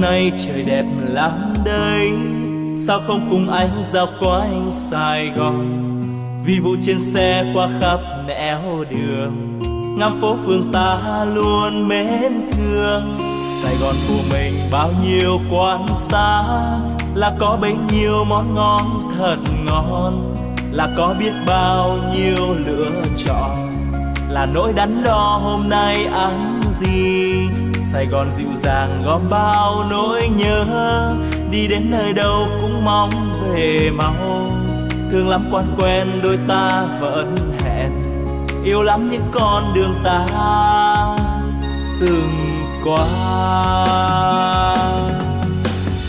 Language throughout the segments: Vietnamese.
nay trời đẹp lắm đây, sao không cùng anh dạo quanh Sài Gòn. Vi vu trên xe qua khắp nẻo đường, ngắm phố phường ta luôn mến thương. Sài Gòn của mình bao nhiêu quán xá, là có bấy nhiêu món ngon thật ngon, là có biết bao nhiêu lựa chọn, là nỗi đắn đo hôm nay ăn gì. Sài Gòn dịu dàng gom bao nỗi nhớ, đi đến nơi đâu cũng mong về mau. Thương lắm quan quen đôi ta vẫn hẹn, yêu lắm những con đường ta từng qua.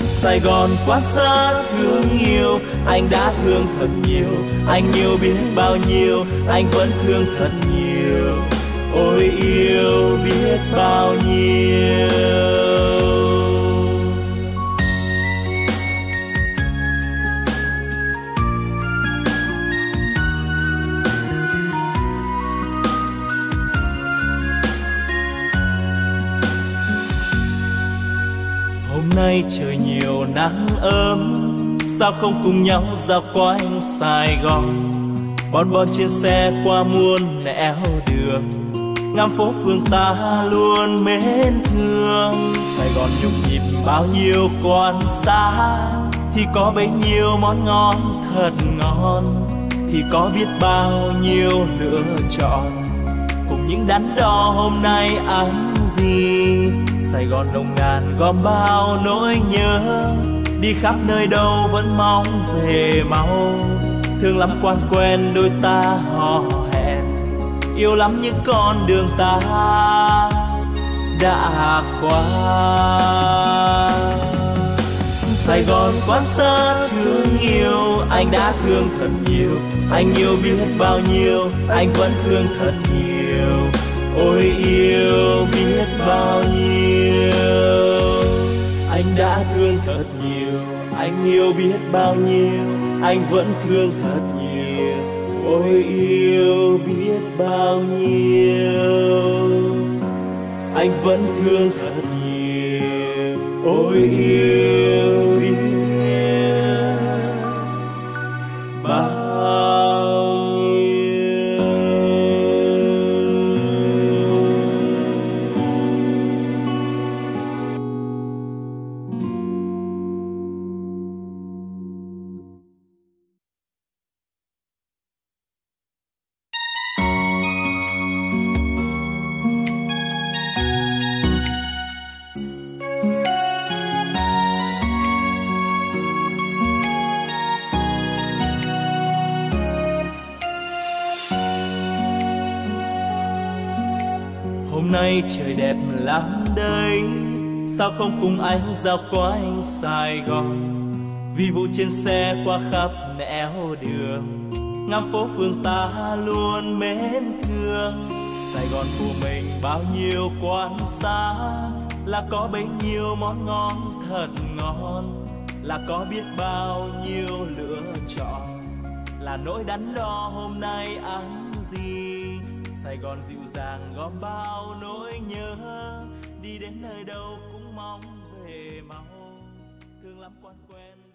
Sài Gòn quá xa thương yêu, anh đã thương thật nhiều, anh yêu biết bao nhiêu, anh vẫn thương thật nhiều. Ôi yêu biết bao nhiêu. Hôm nay trời nhiều nắng ấm, sao không cùng nhau dạo quanh Sài Gòn. Bon bon trên xe qua muôn nẻo đường, ngắm phố phường ta luôn mến thương. Sài Gòn nhộn nhịp bao nhiêu quán xá, thì có bấy nhiêu món ngon thật ngon, thì có biết bao nhiêu lựa chọn, cùng những đắn đo hôm nay ăn gì. Sài Gòn nồng nàn gom bao nỗi nhớ, đi khắp nơi đâu vẫn mong về mau. Thương lắm quan quen đôi ta hò hẹn, yêu lắm những con đường ta đã qua. Sài Gòn quá xa thương yêu, anh đã thương thật nhiều, anh yêu biết bao nhiêu, anh vẫn thương thật nhiều. Ôi yêu biết bao nhiêu, anh đã thương thật nhiều, anh yêu biết bao nhiêu, anh vẫn thương thật nhiều. Ôi yêu biết bao nhiêu, anh vẫn thương thật nhiều. Ôi yêu biết bao nhiêu. Hôm nay trời đẹp lắm đây, sao không cùng anh dạo quanh Sài Gòn. Vi vu trên xe qua khắp nẻo đường, ngắm phố phường ta luôn mến thương. Sài Gòn của mình bao nhiêu quán xá, là có bấy nhiêu món ngon thật ngon, là có biết bao nhiêu lựa chọn, là nỗi đắn đo hôm nay ăn gì. Sài Gòn dịu dàng gom bao nỗi nhớ, đi đến nơi đâu cũng mong về mau. Thương lắm quan quen